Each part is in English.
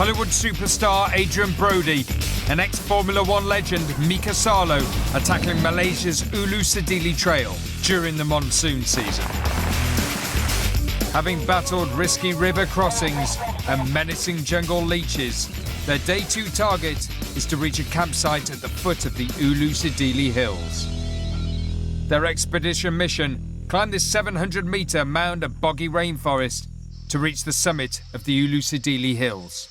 Hollywood superstar Adrien Brody and ex-Formula One legend Mike Salo are tackling Malaysia's Ulu Sedili Trail during the monsoon season. Having battled risky river crossings and menacing jungle leeches, their day 2 target is to reach a campsite at the foot of the Ulu Sedili Hills. Their expedition mission: climb this 700-metre mound of boggy rainforest to reach the summit of the Ulu Sedili Hills.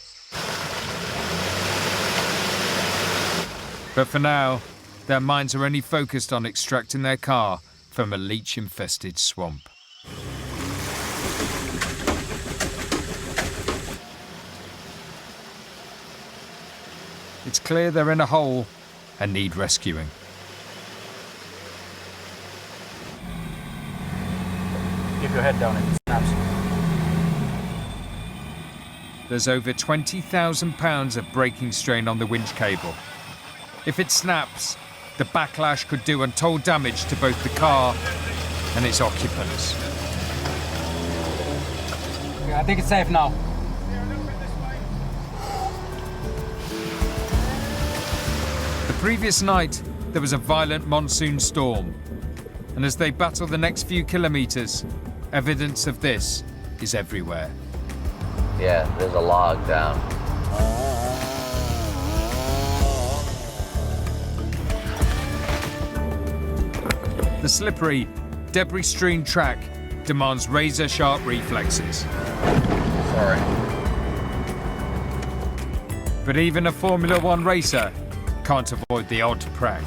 But for now, their minds are only focused on extracting their car from a leech-infested swamp. It's clear they're in a hole and need rescuing. Keep your head down if it snaps. There's over 20,000 pounds of braking strain on the winch cable. If it snaps, the backlash could do untold damage to both the car and its occupants. Okay, I think it's safe now. The previous night, there was a violent monsoon storm. And as they battle the next few kilometres, evidence of this is everywhere. Yeah, there's a log down. The slippery, debris-strewn track demands razor-sharp reflexes. Sorry. But even a Formula One racer can't avoid the odd prank.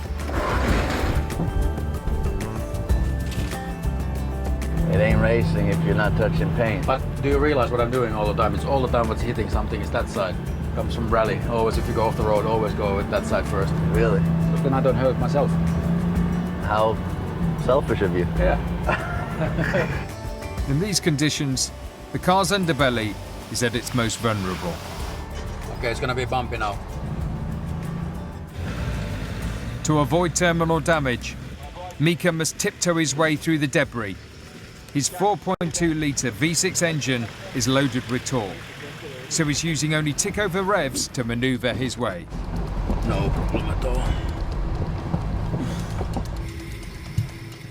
It ain't racing if you're not touching paint. But do you realize what I'm doing all the time? It's all the time what's hitting something is that side. Comes from rally. Always, if you go off the road, always go with that side first. Really? But then I don't hurt myself. How selfish of you. Yeah. In these conditions, the car's underbelly is at its most vulnerable. Okay, it's gonna be bumpy now. To avoid terminal damage, Mika must tiptoe his way through the debris. His 4.2-litre V6 engine is loaded with torque, so he's using only tick-over revs to manoeuvre his way. No problem at all.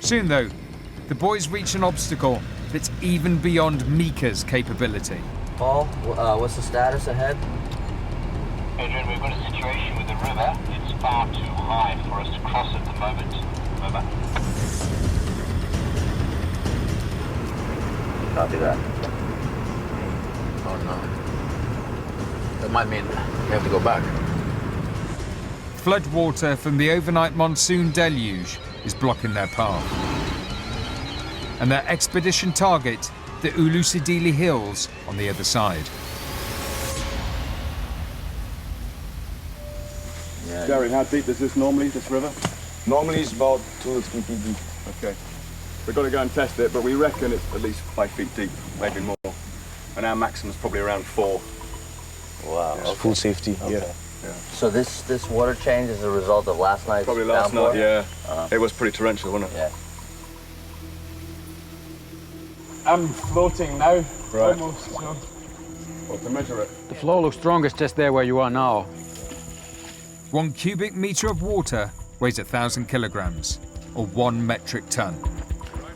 Soon, though, the boys reach an obstacle that's even beyond Mika's capability. Paul, what's the status ahead? Adrien, we've got a situation with the river. It's far too high for us to cross at the moment. Over. Copy that. Oh no. That might mean we have to go back. Floodwater from the overnight monsoon deluge is blocking their path. And their expedition target, the Ulu Sedili Hills, on the other side. Yeah. Gary, how deep is this normally, this river? Normally it's about 2 or 3 feet deep. Okay. We've got to go and test it, but we reckon it's at least 5 feet deep, maybe more. And our maximum is probably around 4. Wow. It's full safety, Okay. yeah. So this water change is a result of last night's Probably last downpour? night, yeah. It was pretty torrential, wasn't it? Yeah. I'm floating now, Right. almost. So. Well, to measure it. The flow looks strongest just there where you are now. 1 cubic metre of water weighs 1,000 kilograms, or 1 metric ton.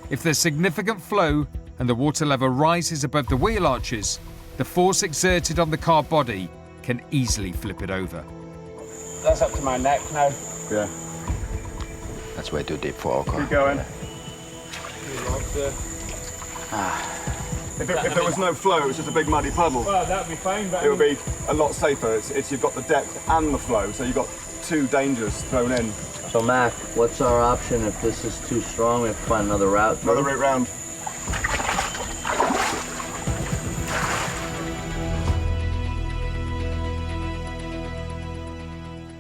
If there's significant flow and the water level rises above the wheel arches, the force exerted on the car body can easily flip it over. That's up to my neck now. Yeah. That's way too deep for our car. Keep going. If there was no flow, it was just a big muddy puddle, Well, that'd be fine, but it would be a lot safer. It's you've got the depth and the flow, so you've got 2 dangers thrown in. So Mac, what's our option if this is too strong? We have to find another route through? Another route round.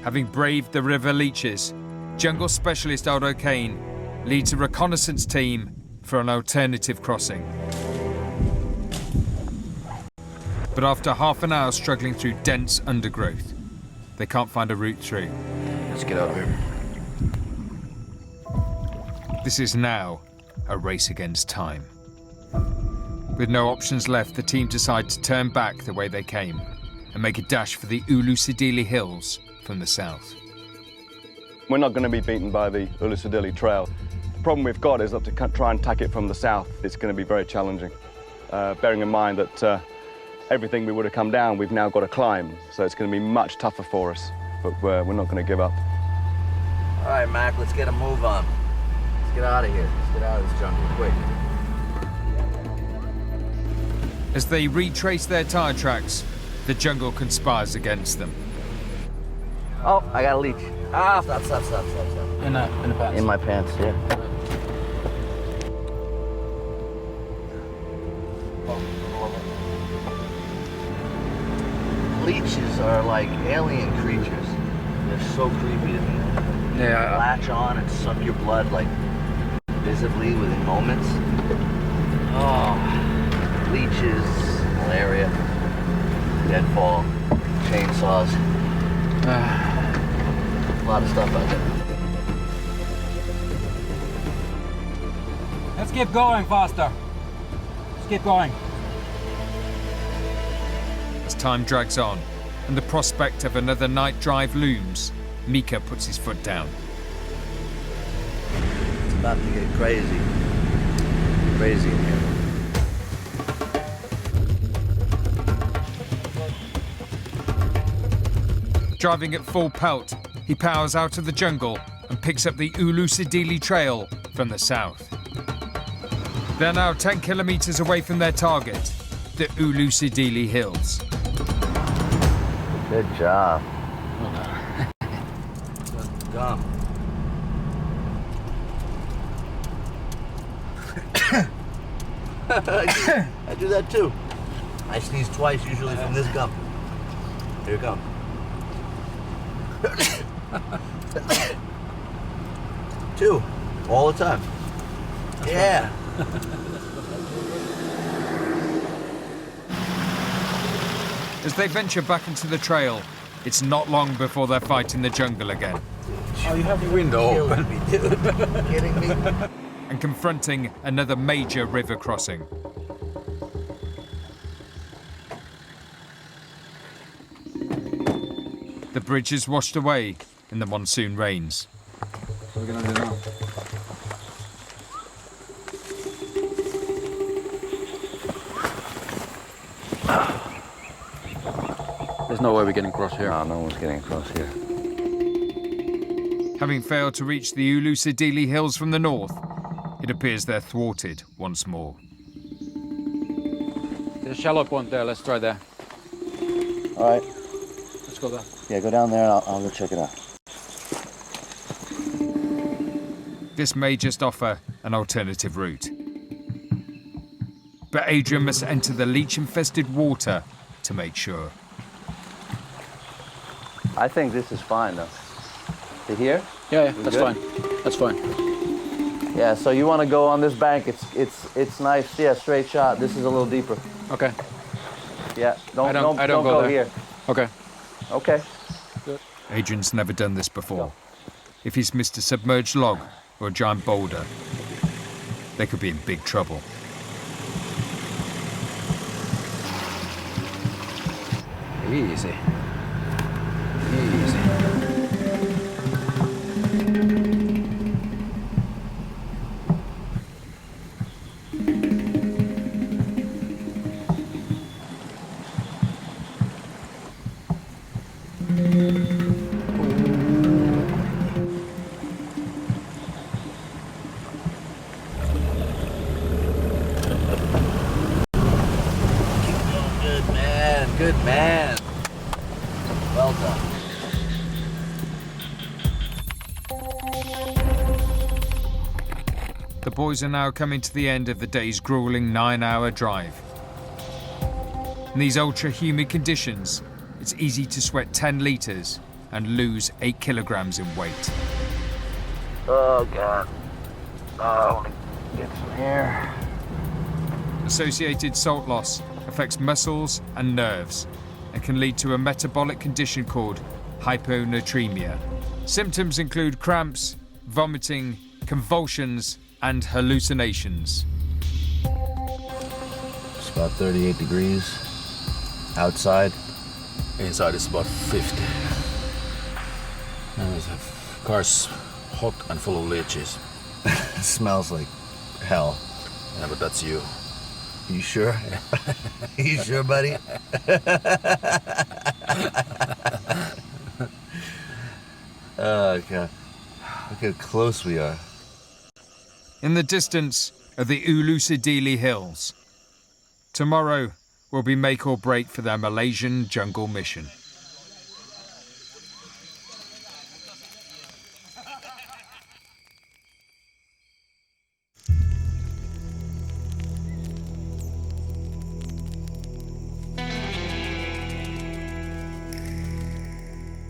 Having braved the river leeches, jungle specialist Aldo Kane leads a reconnaissance team for an alternative crossing. But after half an hour struggling through dense undergrowth, they can't find a route through. Let's get out of here. This is now a race against time. With no options left, the team decide to turn back the way they came and make a dash for the Ulusadili Hills from the south. We're not going to be beaten by the Ulusadili Trail. The problem we've got is that to try and tack it from the south, it's going to be very challenging. Bearing in mind that everything we would have come down, we've now got to climb, so it's going to be much tougher for us, but we're not going to give up. All right, Mac, let's get a move on. Let's get out of here. Let's get out of this jungle, quick. As they retrace their tire tracks, the jungle conspires against them. Oh, I got a leech. Ah, stop. In the pants. In my pants, yeah. Leeches are like alien creatures. They're so creepy to me. Yeah, Latch on and suck your blood like visibly within moments. Oh, leeches, malaria, deadfall, chainsaws. A lot of stuff out there. Let's keep going faster. Let's keep going. As time drags on and the prospect of another night drive looms, Mika puts his foot down. It's about to get crazy. Crazy in here. Driving at full pelt, he powers out of the jungle and picks up the Ulusadili Trail from the south. They're now 10 kilometers away from their target, the Ulusadili Hills. Good job. Gum. I do that too. I sneeze twice usually from this gum. Here it comes. Two, all the time. Yeah. As they venture back into the trail, it's not long before they're fighting the jungle again Oh, you have the window open. Dude, kidding me? and confronting another major river crossing. The bridge is washed away in the monsoon rains. What are we gonna do now? There's no way we're getting across here. No one's getting across here. Having failed to reach the Ulusadili Hills from the north, it appears they're thwarted once more. There's a shallow point there. Let's try there. All right. Let's go there. Yeah, go down there and I'll go check it out. This may just offer an alternative route. But Adrien must enter the leech-infested water to make sure. I think this is fine though. To here? Yeah, We that's good? fine. That's fine. Yeah, so you want to go on this bank. It's nice. Yeah, straight shot. This is a little deeper. Okay. Yeah, I don't don't go go there. here. Okay. Okay. Adrian's never done this before. If he's missed a submerged log or a giant boulder, they could be in big trouble. Easy. Easy. Good man. Good man. Well done. The boys are now coming to the end of the day's grueling 9-hour drive. In these ultra-humid conditions, it's easy to sweat 10 litres and lose 8 kilograms in weight. Oh God. Oh, let me get some air. Associated salt loss affects muscles and nerves and can lead to a metabolic condition called hyponatremia. Symptoms include cramps, vomiting, convulsions, and hallucinations. It's about 38 degrees outside. Inside is about 50. And the car's hot and full of leeches. It smells like hell. Yeah, but that's you. You sure? You sure, buddy? Oh, God. Look how close we are. In the distance are the Ulusadili Hills. Tomorrow will be make or break for their Malaysian jungle mission.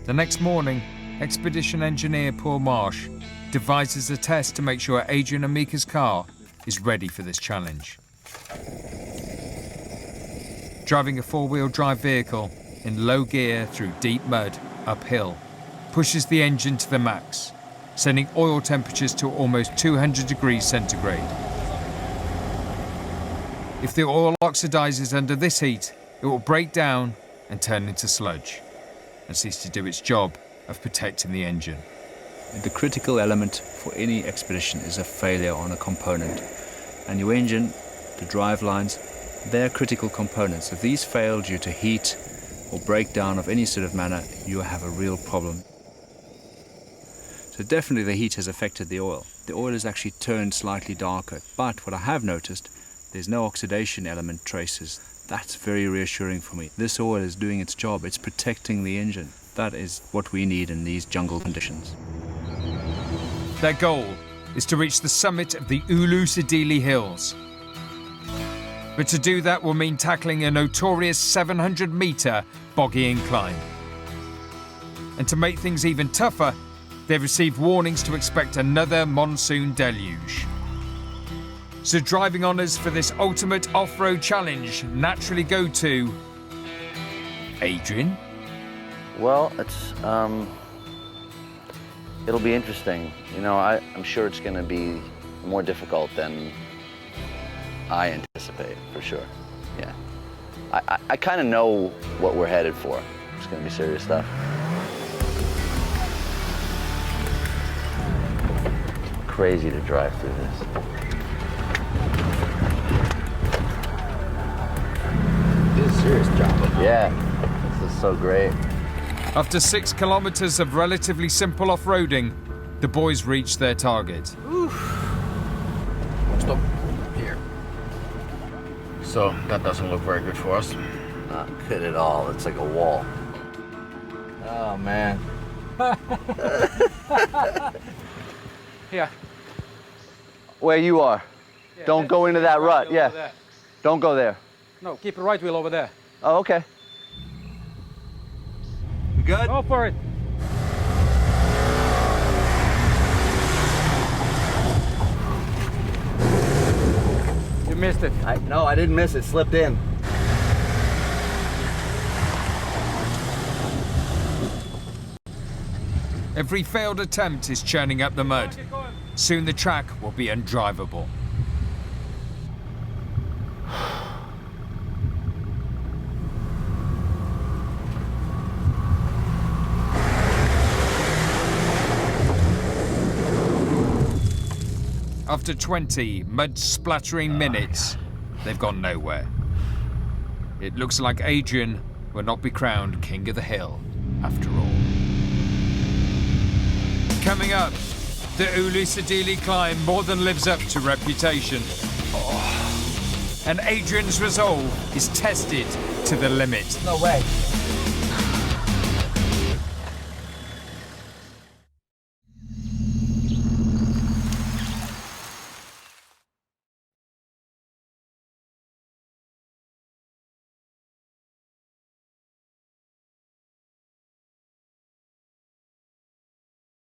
The next morning, expedition engineer Paul Marsh devises a test to make sure Adrien and Mika's car is ready for this challenge. Driving a four-wheel drive vehicle in low gear through deep mud uphill pushes the engine to the max, sending oil temperatures to almost 200 degrees centigrade. If the oil oxidizes under this heat, it will break down and turn into sludge and cease to do its job of protecting the engine. The critical element for any expedition is a failure on a component. And your engine, the drive lines, they're critical components. If these fail due to heat or breakdown of any sort of manner, you have a real problem. So definitely the heat has affected the oil. The oil has actually turned slightly darker. But what I have noticed, there's no oxidation element traces. That's very reassuring for me. This oil is doing its job. It's protecting the engine. That is what we need in these jungle conditions. Their goal is to reach the summit of the Ulusadili Hills. But to do that will mean tackling a notorious 700-metre boggy incline. And to make things even tougher, they've received warnings to expect another monsoon deluge. So driving honours for this ultimate off-road challenge naturally go to Adrien. Well, it'll be interesting. You know, I'm sure it's going to be more difficult than I anticipate, for sure. Yeah. I kind of know what we're headed for. It's going to be serious stuff. Crazy to drive through this. This is a serious job. Yeah, this is so great. After 6 kilometres of relatively simple off-roading, the boys reach their target. Stop here. So that doesn't look very good for us. Not good at all. It's like a wall. Oh, man. Here. Where you are. Yeah, Don't go into that rut. Yeah. There. Don't go there. No, keep the right wheel over there. Oh, okay. You good? Go for it. You missed it. No, I didn't miss it. Slipped in. Every failed attempt is churning up the mud. Soon the track will be undrivable. After 20 mud-splattering minutes, they've gone nowhere. It looks like Adrien will not be crowned King of the Hill, after all. Coming up, the Ulusadili climb more than lives up to reputation. And Adrien's resolve is tested to the limit. No way.